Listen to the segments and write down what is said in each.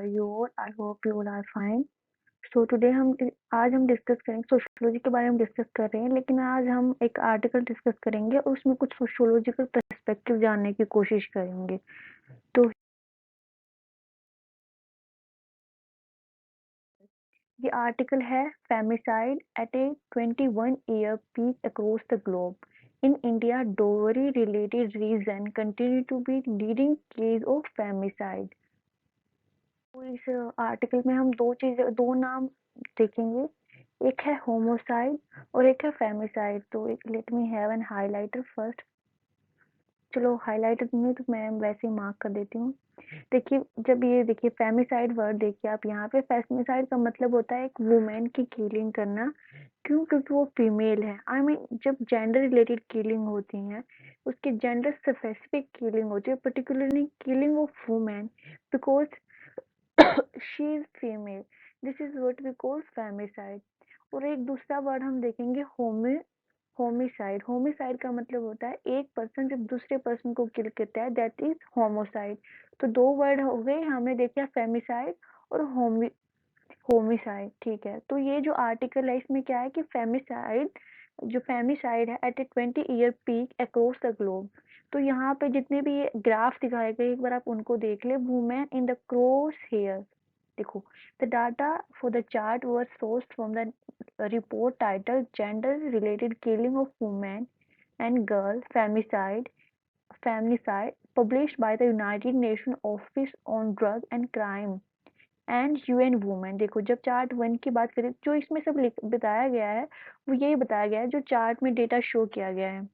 are you all? I hope you all are fine. So today आज हम discuss करेंगे sociology के बारे में डिस्कस कर रहे हैं, लेकिन आज हम एक आर्टिकल डिस्कस करेंगे और उसमें कुछ सोशियोलॉजिकल पर्सपेक्टिव जानने की कोशिश करेंगे। तो ये आर्टिकल है फेमिसाइड eight A 21-year peak across the globe. In India, dowry-related reason continue to be leading case of femicide. तो इस आर्टिकल में हम दो नाम देखेंगे, एक है होमोसाइड और एक है फेमिसाइड। तो let me have an highlighter first. चलो हाइलाइटर नहीं तो मैं वैसे ही मार्क कर देती हूँ। देखिए जब ये देखिए फेमिसाइड वर्ड देखिए आप यहाँ पे, फेमिसाइड का मतलब होता है एक वुमेन की किलिंग करना। क्यों? क्योंकि वो फीमेल है। आई मीन जब जेंडर रिलेटेड किलिंग होती हैं, उसकी जेंडर स्पेसिफिक किलिंग होती है, particularly killing of women because she is female. This is what we call femicide. और एक दूसरा वर्ड हम देखेंगे होमिसाइड। होमिसाइड का मतलब होता है एक पर्सन जब दूसरे पर्सन को किल करता है, दैट इज होमोसाइड। तो दो वर्ड हो गए, हमने देखा फेमिसाइड और होमिसाइड। ठीक है, तो ये जो आर्टिकल है इसमें क्या है कि फेमिसाइड है at a 20-year peak across the globe. तो यहाँ पे जितने भी ये ग्राफ दिखाए गए, एक बार आप उनको देख ले। Women in the crosshair, देखो the data for the chart was sourced from the report title gender related killing of women and girl femicide published by the United Nation office on drug and crime and UN women. देखो जब chart 1 की बात करें, जो इसमें सब बताया गया है वो यही बताया गया है जो चार्ट में डेटा शो किया गया है।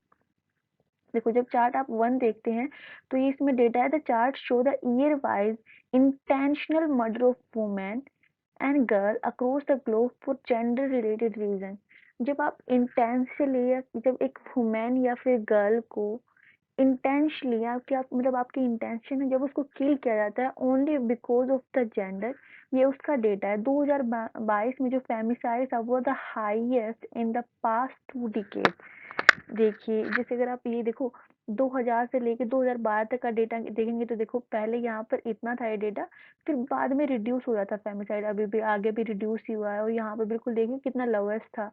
देखो जब चार्ट आप 1 देखते हैं तो ये इसमें डेटा है, the chart show the year wise intentional murder of women and girl across the globe for gender related reason. जब आप इंटेंशनली या जब एक वुमेन या फिर गर्ल को इंटेंशनली मतलब आपकी इंटेंशन है जब उसको किल किया जाता है only because of the gender, ये उसका डेटा है। 2022 में जो फेमिसाइड था वो the highest in the past 2 decade. देखिए जैसे अगर आप ये देखो 2000 से लेके 2012 तक का डेटा देखेंगे तो देखो पहले यहाँ पर इतना था ये डेटा, फिर बाद में रिड्यूस हो जाता फेमिसाइड, अभी भी आगे भी रिड्यूस ही हुआ है और यहाँ पर बिल्कुल देखिए कितना लोवेस्ट था,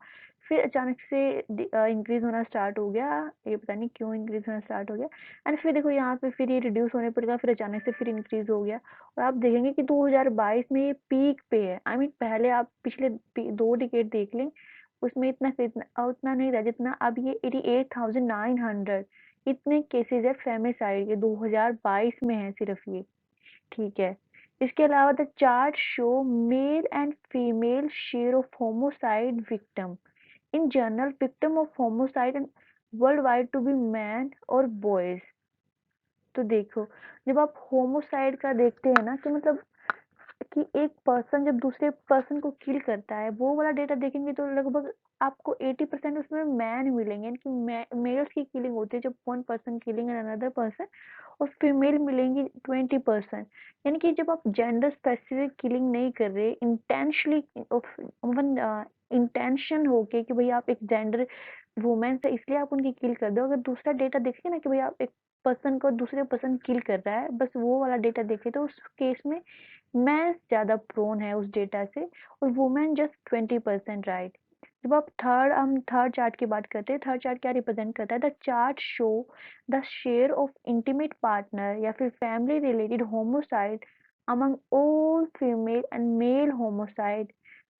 फिर अचानक से इंक्रीज होना स्टार्ट हो गया। ये पता नहीं क्यों इंक्रीज होना स्टार्ट हो गया, एंड फिर देखो यहाँ पे फिर ये रिड्यूस होने पर फिर अचानक से फिर इंक्रीज हो गया। और आप देखेंगे कि 2022 में ये पीक पे है। आई मीन पहले आप पिछले 2 डिकेड देख लें, उसमें उतना नहीं था जितना अब ये 88,900 इतने केसेस है फेमिसाइड के 2022 में है सिर्फ ये। ठीक है, इसके अलावा the chart show male and female share of homicide victim in general. Victim of homicide worldwide to be man और बॉयज। तो देखो जब आप होमोसाइड का देखते हैं ना कि मतलब कि एक पर्सन जब दूसरे पर्सन को किल करता है, वो वाला डेटा देखेंगे तो लगभग आपको 80% उसमें मैन मिलेंगे, यानी कि मेल्स की किलिंग होती है जब one person killing another person, और फीमेल मिलेंगी 20%। यानी कि जब आप जेंडर स्पेसिफिक किलिंग नहीं कर रहे, इंटेंशनली इंटेंशन होके कि भाई आप एक जेंडर वुमेन से इसलिए आप उनकी किल कर दो। अगर दूसरा डेटा देखें ना कि भाई आप एक पर्सन को दूसरे पर्सन किल कर रहा है, बस वो वाला डेटा देखे तो उस केस में मैन ज़्यादा प्रोन है उस डेटा से और वुमेन जस्ट 20%, राइट। जब आप हम थर्ड चार्ट की बात करते हैं, थर्ड चार्ट क्या रिप्रेजेंट करता है? The chart show the share of intimate partner या फिर family related homicide among all female and male homicide.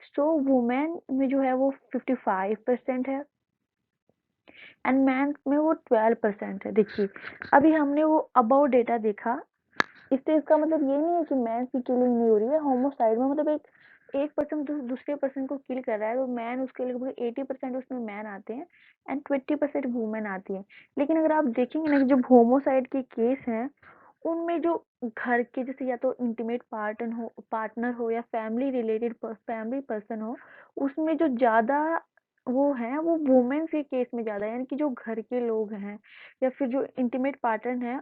So women में जो है वो 55% है एंड मैन में वो 12% है। देखिए अभी हमने वो अबाउ डेटा देखा, इससे इसका मतलब ये नहीं है कि मैन की किलिंग नहीं हो रही है होमोसाइड में। मतलब एक पर्सन दूसरे पर्सन को किल कर रहा है तो मैन उसके लगभग 80% उसमें मैन आते हैं एंड 20% वुमेन आती है। लेकिन अगर आप देखेंगे ना कि जो होमोसाइड के केस हैं उनमें जो घर के जैसे या तो इंटीमेट पार्टनर हो या फैमिली रिलेटेड फैमिली पर्सन हो, उसमें जो ज्यादा वो है वो वुमेन्स के केस में ज्यादा है। यानी कि जो घर के लोग हैं या फिर जो इंटीमेट पार्टनर है,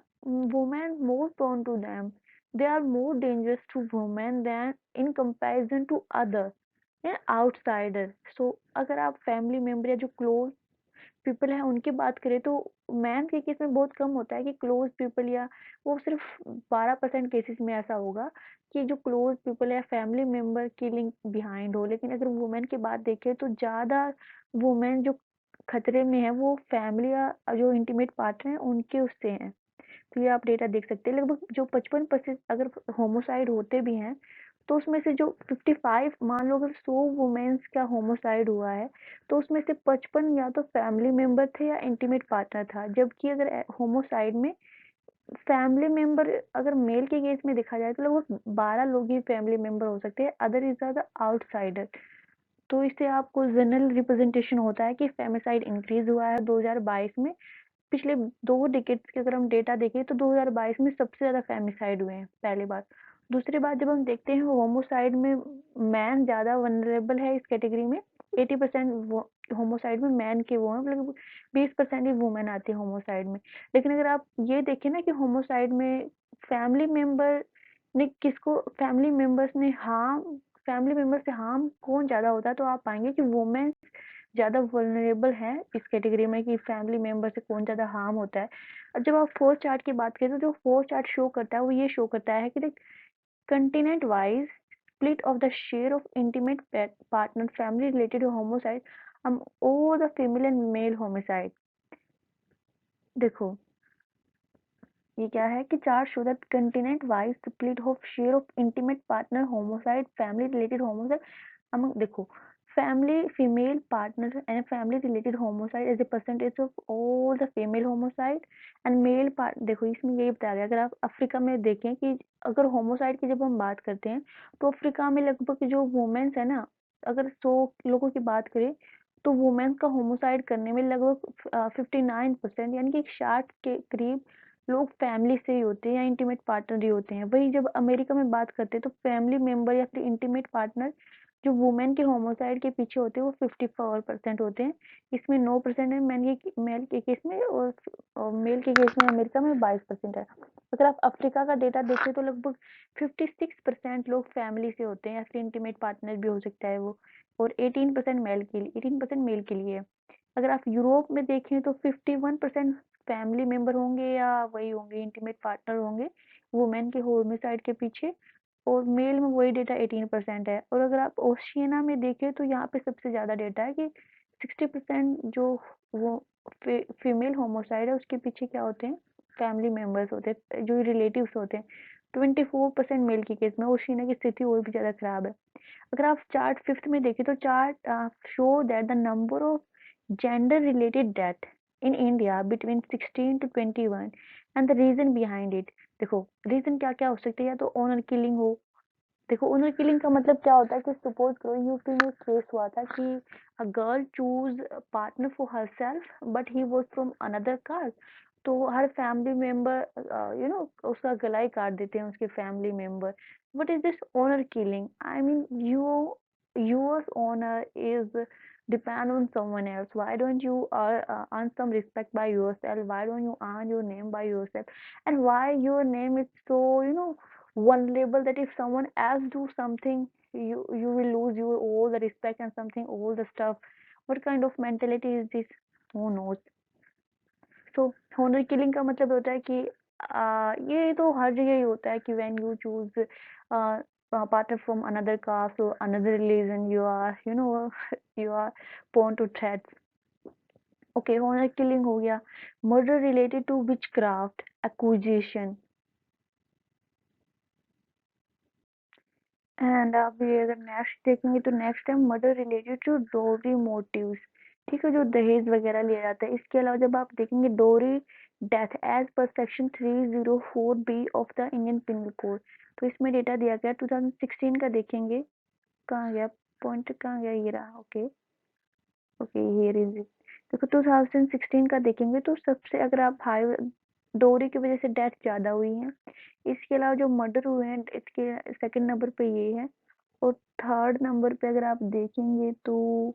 women more prone to them. They are more dangerous to women than in comparison to other outsider. So अगर आप फैमिली मेंबर या जो क्लोज पीपल हैं उनकी बात करें तो मैन के केस में बहुत कम होता है कि क्लोज पीपल, या वो सिर्फ 12% केसेस में ऐसा होगा कि जो क्लोज पीपल या फैमिली मेंबर की लिंक बिहाइंड हो। लेकिन अगर वुमेन की बात देखें तो ज़्यादा वुमेन जो खतरे में है वो फैमिली या जो इंटीमेट पार्टनर हैं उनके उससे हैं। तो ये आप डेटा देख सकते हैं, लगभग जो 55% अगर होमोसाइड होते भी हैं तो उसमें से जो 55, मान लो अगर 100 वुमेन्स का होमोसाइड हुआ है तो उसमें से 55 या तो फैमिली मेंबर थे या इंटीमेट पार्टनर था। जबकि अगर होमोसाइड में फैमिली मेंबर, अगर मेल के केस में देखा जाए तो लगभग 12 लोग ही फैमिली मेंबर हो सकते हैं, अदर इज द आउटसाइडर। तो इससे आपको जनरल रिप्रेजेंटेशन होता है कि फेमिसाइड इंक्रीज हुआ है 2022 में। पिछले 2 डिकेड्स के अगर हम डेटा देखें तो 2022 में सबसे ज़्यादा फेमिसाइड हुए हैं, पहली बात। दूसरी बात, जब हम देखते हैं होमोसाइड में मैन ज़्यादा वनरेबल है इस कैटेगरी में। 80% वो होमोसाइड में मैन के वो हैं, मतलब 20% ही वुमेन आती है होमोसाइड में। लेकिन अगर आप ये देखें ना कि होमोसाइड में फैमिली मेंबर ने किसको, फैमिली मेंबर से हार्म कौन ज़्यादा होता है, तो आप पाएंगे कि वुमेन ज़्यादा वल्नरेबल है इस कैटेगरी में कि फैमिली मेंबर से कौन ज़्यादा हार्म होता है। अब जब आप फोर्थ चार्ट की बात करें तो जो फोर्थ चार्ट शो करता है वो ये शो करता है कि continent wise split of the share of intimate partner family related homicide over the female and male homicide. देखो ये क्या है कि chart show that continent wise split of share of intimate partner homicide family related homicide among, देखो, family female partner and family related homicide as a percentage of all the female homicide and male part. देखो इसमें यही बताया गया, अगर आप Africa में देखें कि अगर होमोसाइड की जब हम बात करते हैं तो अफ्रीका में लगभग जो वुमेन्स है ना, अगर 100 लोगों की बात करें तो वुमेन्स का होमोसाइड करने में लगभग 59%, यानी कि 60 के करीब लोग फैमिली से ही होते हैं या इंटीमेट पार्टनर ही होते हैं। वही जब अमेरिका में बात करते हैं तो फैमिली मेंबर या फिर इंटीमेट पार्टनर जो वुमेन के होमोसाइड के पीछे होते हैं वो 54% होते हैं। इसमें 9% है मेल के केस में, और मेल के केस में अमेरिका में 22% है। अगर आप अफ्रीका का डेटा देखें तो लगभग 56% लोग फैमिली से होते हैं या फिर इंटीमेट पार्टनर भी हो सकता है वो, और 18% मेल के लिए। अगर आप यूरोप में देखें तो 51% फैमिली मेंबर होंगे या वही होंगे इंटीमेट पार्टनर होंगे वुमेन के होमिसाइड के पीछे, और मेल में वही डेटा 18% है। और अगर आप ओशियाना में देखें तो यहाँ पे सबसे ज़्यादा डेटा है कि 60% जो वो फीमेल होमोसाइड है उसके पीछे क्या होते हैं, फैमिली मेंबर्स होते हैं, जो रिलेटिव्स होते हैं। 24% मेल के केस में ओशियाना की स्थिति और भी ज़्यादा खराब है। अगर आप चार्ट फिफ्थ में देखें तो chart show that the number of gender related death in India between 16 to 21 and the reason behind it. देखो रीजन क्या क्या हो सकते हैं, या तो ऑनर किलिंग हो। देखो ऑनर किलिंग का मतलब क्या होता है कि सपोज करो यूपी में एक केस हुआ था कि a girl choose partner for herself but he was from another caste. तो हर फैमिली मेंबर उसका गला ही काट देते हैं उसके family member. what is this honor killing? I mean, yours honor is depend on someone else. Why don't you earn some respect by yourself? Why don't you earn your name by yourself? And why your name is so vulnerable that if someone else do something, you will lose your all the respect and something all the stuff. What kind of mentality is this? Who knows? तो honor killing का मतलब होता है कि ये तो हर जगह ही होता है कि when you choose partner from another caste or another religion, you are you are prone to threats. Okay, honor killing हो गया। Murder related to witchcraft, accusation, and आप ये अगर नेक्स्ट देखेंगे तो नेक्स्ट है मर्डर रिलेटेड टू डोरी motives. ठीक है, जो दहेज वगैरह लिया जाता है। इसके अलावा जब आप देखेंगे dowry death as per section 304B of the Indian penal code, तो इसमें डेटा दिया गया 2016 का। देखेंगे कहाँ गया पॉइंट, कहाँ गया, ये रहा। Okay okay, here is it. देखो 2016 का देखेंगे तो सबसे, अगर आप हाई डोरी की वजह से डेथ ज़्यादा हुई है। इसके अलावा जो मर्डर हुए हैं इसके सेकंड नंबर पे ये है, और थर्ड नंबर पे अगर आप देखेंगे तो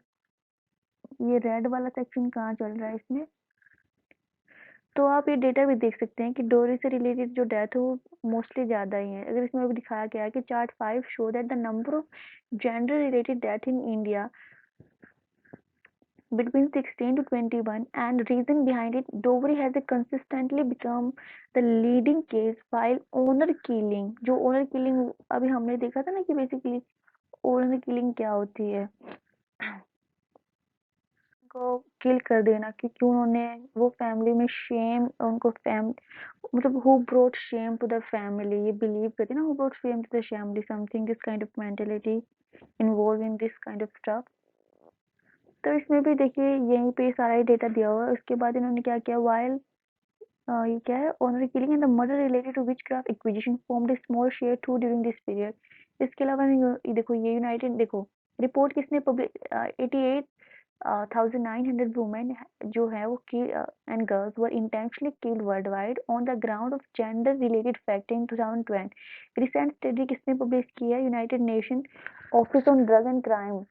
ये रेड वाला सेक्शन कहाँ चल रहा है इसमें। तो आप ये डेटा भी देख सकते हैं कि डोरी से रिलेटेड जो डेथ है वो मोस्टली ज़्यादा ही है। अगर इसमें भी दिखाया गया है कि chart 5 show that the number of gender related death in India between 16 to 21, and reason behind it, dowry has consistently become the leading case, while honor killing, जो honor killing अभी हमने देखा था ना कि बेसिकली honor killing क्या होती है, को किल कर देना क्योंकि उन्होंने वो फैमिली में शेम उनको फैम मतलब who brought shame to the family, ये बिलीव करते हैं ना, who brought shame to the family, something this kind of mentality involve in this kind of stuff. तो इसमें भी देखिए यहीं पे सारा ही डेटा दिया हुआ है। उसके बाद इन्होंने क्या किया, वाइल ये क्या है, honour killing and the murder related to witchcraft acquisition formed a small share too during this period. इसके अलावा देखो ये यूनाइटेड देखो रिपोर्ट किसने पब्लिक 88 1900 वुमेन जो है वो and girls were intentionally killed world on the ground of gender related fact in 2020। Recent study किसने पब्लिश किया है, United Nation office on drug and crime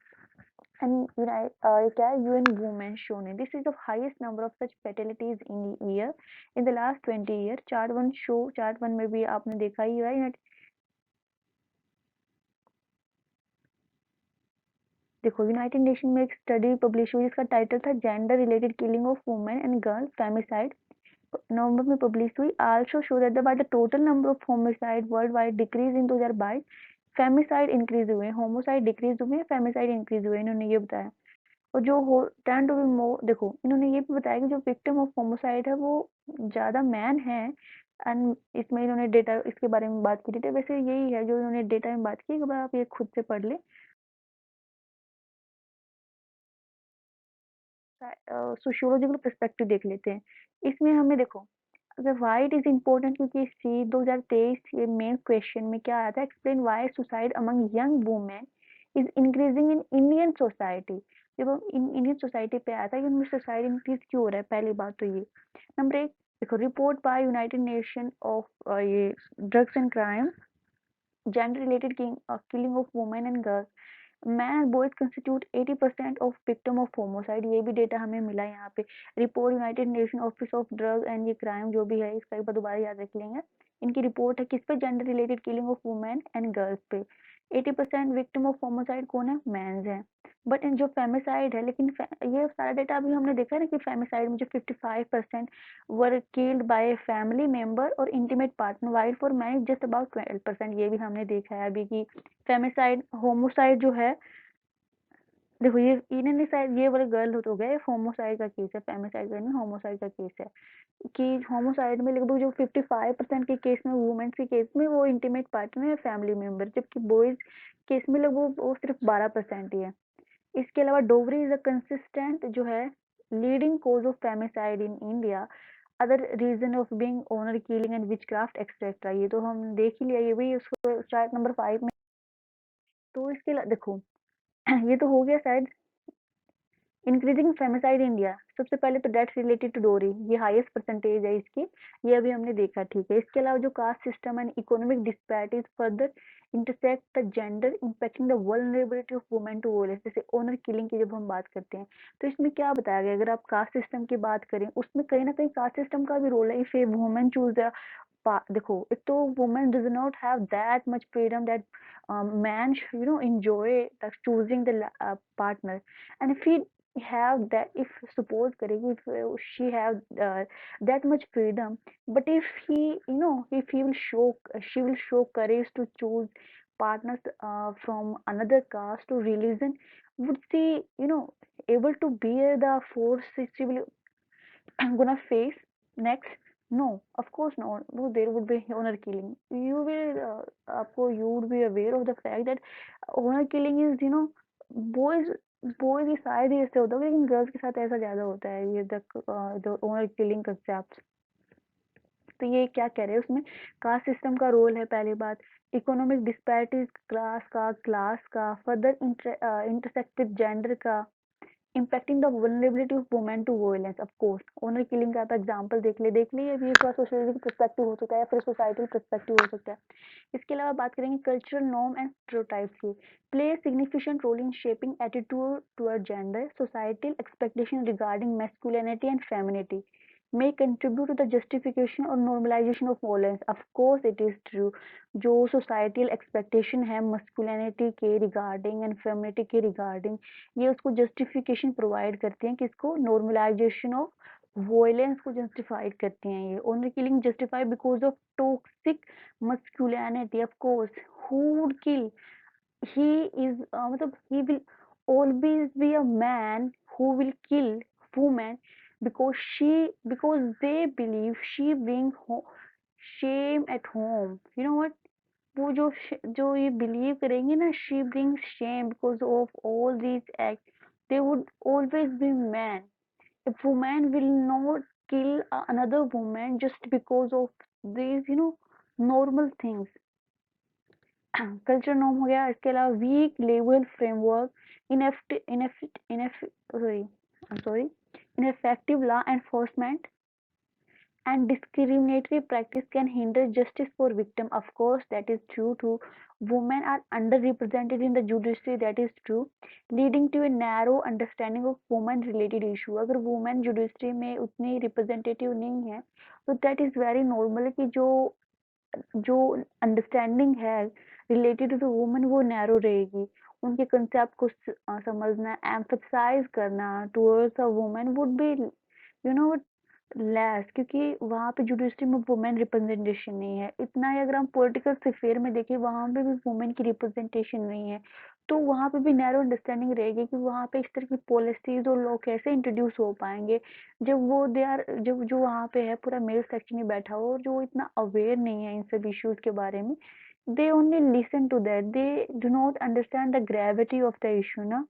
and क्या है, UN Women shown it. This is the highest number of such fatalities in a year in the last 20 years. Chart one में भी आपने देखा ही है। देखो यूनाइटेड नेशन में एक स्टडी पब्लिश हुई जिसका टाइटल था gender related killing of women and girl femicide, नवंबर में पब्लिश हुई। Also show that the total number of homicide worldwide decrease in 2022, femicide increase हुए, होमोसाइड डिक्रीज हुए, फेमिसाइड इंक्रीज हुए, इन्होंने ये बताया। और जो हो टेंड टू बी मोर, देखो इन्होंने ये भी बताया कि जो विक्टिम ऑफ होमोसाइड है वो ज़्यादा मैन है। एंड इसमें इन्होंने डेटा इसके बारे में बात की थी, वैसे यही है जो इन्होंने डेटा में बात की, एक बार आप ये खुद से पढ़ ले। सोशियोलॉजिकल पर्सपेक्टिव देख लेते हैं इसमें हमें। देखो अगर वाई इट इज इम्पोर्टेंट, क्योंकि सी 2023 ये मेन क्वेश्चन में क्या आया था, explain why suicide among young women is increasing in Indian society. जब हम इंडियन सोसाइटी पे आया था कि उनमें सुसाइड इंक्रीज क्यों हो रहा है, पहली बात तो ये। नंबर एक, देखो report by United Nation of ये drugs and crime, gender related killing of women and girls, man and boys constitute 80% of victim of homicide, ये भी डेटा हमें मिला यहाँ पे। Report United Nation office of drug and ये crime जो भी है, इसका एक बार दोबारा याद रख लेंगे। इनकी रिपोर्ट है किस पे, gender related killing of women and girls पे। 80% विक्टिम ऑफ होमोसाइड कौन है, मैंस है। बट इन जो फेमिसाइड है, लेकिन ये सारा डेटा अभी हमने देखा है ना कि फेमिसाइड में जो 55% were killed by family member और intimate partner, while for man just about 12%, ये भी हमने देखा है अभी की। फेमिसाइड होमोसाइड जो है, देखो ये इन्होंने शायद ये वाला गर्ल तो गए, होमोसाइड का केस है, फेमिसाइड का नहीं, होमोसाइड का केस है। कि होमोसाइड में लगभग जो 55% के केस में, वुमेन्स के केस में वो इंटीमेट पार्टनर है, फैमिली मेंबर, जबकि बॉयज केस में लगभग वो सिर्फ 12% ही है। इसके अलावा डोवरी इज अ कंसिस्टेंट जो है leading cause of femicide in India, other reason of being honour killing and witchcraft etcetera, ये तो हम देख ही लिया, ये भी उसको चार्ट नंबर 5 में। तो इसके देखो ये तो हो गया शायद इंक्रीजिंग फेमिसाइड इंडिया। सबसे पहले तो डेथ रिलेटेड टू डोरी, ये हाईएस्ट परसेंटेज है इसकी, ये अभी हमने देखा, ठीक है। इसके अलावा जो caste system and economic disparities further intersect the gender impacting the vulnerability of women to violence, जैसे ओनर किलिंग की जब हम बात करते हैं तो इसमें क्या बताया गया, अगर आप कास्ट सिस्टम की बात करें उसमें कहीं ना कहीं कास्ट सिस्टम का भी रोल है। इफ ए वुमेन चूज, देखो एक तो women does not have that much freedom that man enjoy the choosing the partner, and if he have that, if suppose करेगी, if she have that much freedom, but if he if he will show, she will show courage to choose partners from another caste or religion, would she able to bear the force she will gonna face next? No, of course not. No, there would be honor killing. You will, you would be aware of the fact that honor killing is, boys boys की शायद ही ऐसे होता है, लेकिन girls के साथ ऐसा ज्यादा होता है, ये द ऑनर किलिंग कंसेप्ट। तो ये क्या कह रहे हैं उसमें, कास्ट सिस्टम का रोल है पहली बात, इकोनॉमिक डिस्पैरिटीज क्लास का फर्दर इंटरसेक्टेड जेंडर का, impacting the vulnerability of women to violence. Of course honour killing का आप एग्जांपल देख लिए अभी, एक बार सोशल पर्सपेक्टिव हो सकता है, फिर सोसाइटल पर्सपेक्टिव हो सकता है। इसके अलावा बात करेंगे कल्चरल नॉर्म एंड स्टेरियोटाइप्स की, play significant role in shaping attitude toward gender, societal expectation regarding masculinity and femininity. may contribute to the justification or normalization of violence. Of course it is true. जो societal expectation है masculinity के regarding and femininity के regarding, ये उसको justification provide करती हैं, किसको? normalization of violence को justify करती हैं ये. Honor killing justified because of toxic masculinity. Of course, who would kill? He is मतलब he will always be a man who will kill woman because they believe she brings shame at home. You know what? वो जो ये believe करेंगे ना, she brings shame because of all these acts, they would always be man. A woman will not kill another woman just because of these, normal things. Culture norm हो गया. इसके अलावा weak level framework, ineffective law enforcement and discriminatory practice can hinder justice for victim. Of course that is true too. Women are underrepresented in the judiciary, that is true, leading to a narrow understanding of women related issue. अगर women judiciary में उतनी representative नहीं है तो that is very normal कि जो understanding है related to women वो नैरो रहेगी. उनके कंसेप्ट को समझना, एम्फसाइज करना towards a women would be less, क्योंकि वहाँ पे जुडिशरी में वुमेन रिप्रेजेंटेशन नहीं है इतना ही. अगर हम पॉलिटिकल स्फीयर में देखें वहाँ पे भी वुमेन की रिप्रेजेंटेशन नहीं है, तो वहाँ पे भी नैरो अंडरस्टैंडिंग रहेगी कि वहाँ पे इस तरह की पॉलिसीज और लॉ कैसे इंट्रोड्यूस हो पाएंगे जब वो दे आर जब जो वहाँ पे है पूरा मेल सेक्शन ही बैठा हो और जो इतना अवेयर नहीं है इन सब इश्यूज के बारे में. They only listen to that, they do not understand the gravity of the issue ना.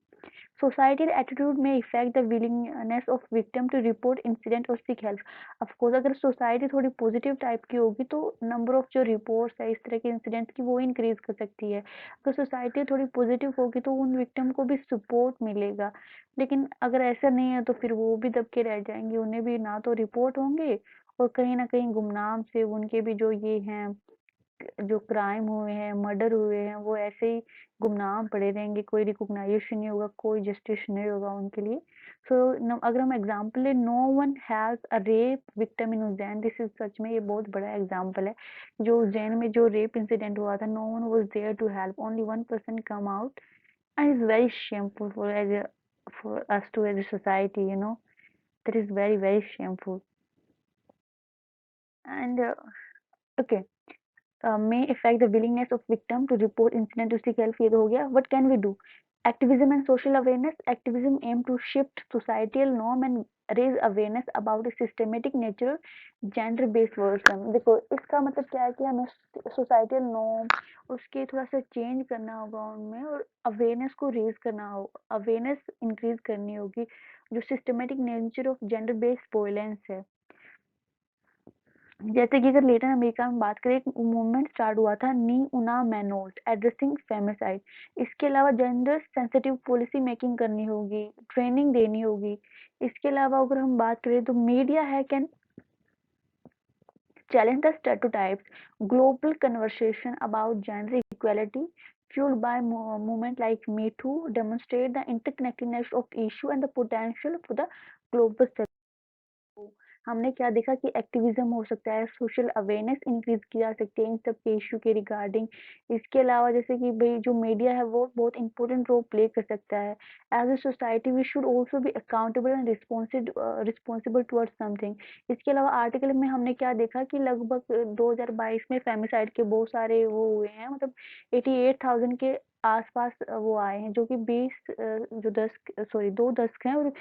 Societal attitude may affect the willingness of victim to report incident or seek help. Of course अगर society थोड़ी positive type की होगी तो number of जो reports है इस तरह के इंसिडेंट्स की वो इंक्रीज कर सकती है. अगर सोसाइटी थोड़ी पॉजिटिव होगी तो उन विक्टिम को भी सपोर्ट मिलेगा. लेकिन अगर ऐसा नहीं है तो फिर वो भी दब के रह जाएंगे, उन्हें भी ना तो रिपोर्ट होंगे और कहीं ना कहीं गुमनाम से उनके भी जो ये हैं जो क्राइम हुए हैं, मर्डर हुए हैं, वो ऐसे ही गुमनाम पड़े रहेंगे, कोई रिकॉग्नाइजेशन नहीं होगा, कोई जस्टिस नहीं होगा उनके लिए. सो अगर हम एग्जांपल ले, no one has a rape victim in Ujjain. This is सच में ये बहुत बड़ा एग्जांपल है. जो उज्जैन में जो रेप इंसिडेंट हुआ था, no one was there to help, only one person come out and is very shameful for us to as a society, that is very very shameful. And okay, may affect the willingness of victim to report incident to seek help. ये तो हो गया. What can we do? Activism and social awareness. Activism aim to shift societal norm and raise awareness about the systematic nature gender based version. देखो इसका मतलब क्या है कि हमें सोसाइटल नॉर्म उसके थोड़ा सा चेंज करना होगा उनमें और अवेयरनेस को रेज करना होगा, अवेयरनेस इंक्रीज करनी होगी जो systematic nature of gender based violence है. जैसे कि अगर लेटिन अमेरिका में बात करें, एक मूवमेंट स्टार्ट हुआ था नी उना मैनोल्ट एड्रेसिंग फेमिसाइड. इसके अलावा जेंडर सेंसिटिव पॉलिसी मेकिंग करनी होगी, ट्रेनिंग देनी होगी. इसके अलावा अगर हम बात करें तो मीडिया है can challenge the stereotypes. Global conversation about gender equality fueled by movement like Me Too demonstrate the interconnectedness of issue and the potential for the global. हमने क्या देखा कि एक्टिविज्म हो सकता है, सोशल अवेयरनेस इंक्रीज की जा सकती है इन सब के इशू के रिगार्डिंग. इसके अलावा जैसे कि भाई जो मीडिया है वो बहुत इंपॉर्टेंट रोल प्ले कर सकता है. As a society we should also be accountable and responsible towards something. इसके अलावा आर्टिकल में हमने क्या देखा कि लगभग 2022 में फेमिसाइड के बहुत सारे वो हुए हैं, मतलब 88,000 के आसपास वो आए हैं, जो कि 20 जो 2 दशक हैं और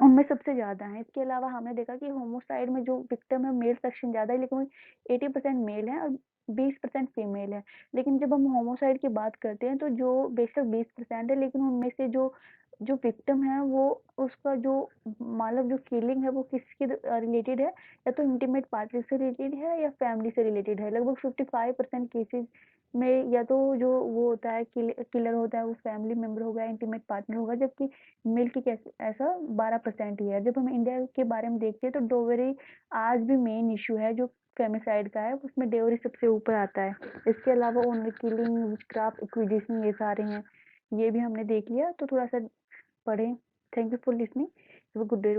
उनमें सबसे ज़्यादा हैं. इसके अलावा हमने देखा कि होमोसाइड में जो विक्टिम है मेल सेक्शन ज़्यादा है, लेकिन 80% मेल है और 20% फीमेल है. लेकिन जब हम होमोसाइड की बात करते हैं तो जो बेशक 20% है, लेकिन उनमें से जो जो विक्टिम है वो उसका जो मतलब जो किलिंग है वो किसके रिलेटेड है, या तो इंटीमेट पार्टनर से रिलेटेड है या फैमिली से रिलेटेड है. लगभग 55% केसेस में या तो जो वो होता है किलर होता है वो फैमिली मेंबर होगा, इंटीमेट पार्टनर होगा, जबकि मेल की कैसे ऐसा 12% ही है. जब हम इंडिया के बारे में देखते हैं तो डोवरी आज भी मेन इशू है जो फेमिसाइड का है, उसमें डेवरी सबसे ऊपर आता है. इसके अलावा ऑनर किलिंग, विचक्राफ्ट, इक्विजिशन ये सारे हैं, ये भी हमने देख लिया. तो थोड़ा सा पढ़ें. Thank you for listening. Good day.